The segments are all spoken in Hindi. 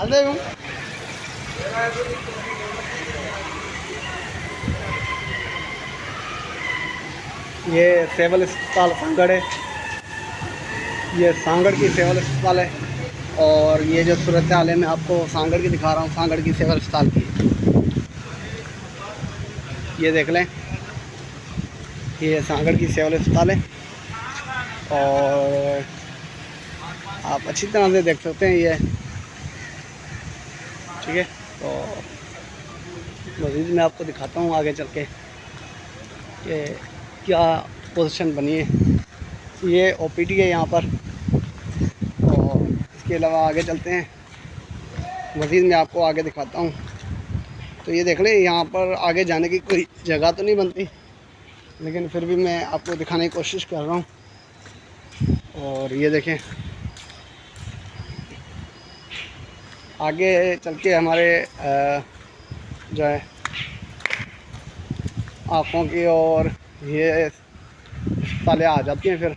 हले हूँ। ये सिविल अस्पताल सांगड़ है। ये सांगड़ की सिविल अस्पताल है। और ये जो सूरत हाल है मैं आपको सांगड़ की दिखा रहा हूँ, सांगड़ की सिविल अस्पताल की। ये देख लें, ये सांगड़ की सिविल अस्पताल है। और आप अच्छी तरह से देख सकते हैं ये, ठीक है। तो मज़ीद मैं आपको दिखाता हूँ आगे चल के कि क्या पोजीशन बनी है। ये ओपीडी है यहाँ पर। और इसके अलावा आगे चलते हैं, मज़ीद मैं आपको आगे दिखाता हूँ। तो ये देख लें, यहाँ पर आगे जाने की कोई जगह तो नहीं बनती, लेकिन फिर भी मैं आपको दिखाने की कोशिश कर रहा हूँ। और ये देखें, आगे चल के हमारे जो है आँखों की और ये ताले आ जाती हैं फिर।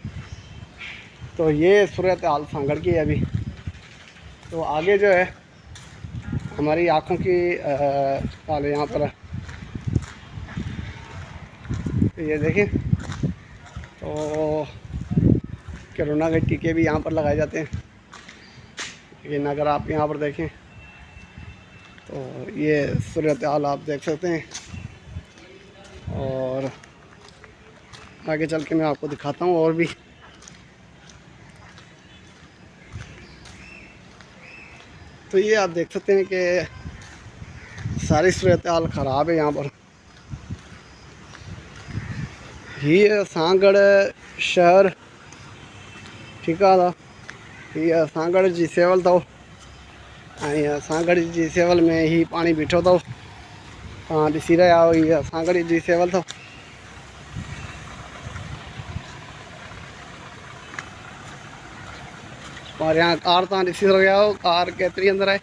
तो ये सूरत हाल सांगड़ की है अभी। तो आगे जो है हमारी आँखों की ताले यहाँ पर है। तो ये देखें, तो कोरोना के टीके भी यहाँ पर लगाए जाते हैं। लेकिन अगर आप यहाँ पर देखें तो ये सूरत हाल आप देख सकते हैं। और आगे चल के मैं आपको दिखाता हूँ और भी। तो ये आप देख सकते हैं कि सारी सूरत हाल ख़राब है यहाँ पर। ये सांगड़ शहर ठीका था, ये सांगड़ जी सेवल था। ऐं सांगड़ जी सेवल में ही पानी बीठो अथव। तव्हां ॾिसी रहिया आहियो, हीअ सांगड़ जी सेवल अथव। और यहाँ कार तव्हां ॾिसी रहिया आहियो, कार केतिरी अंदरि आहे।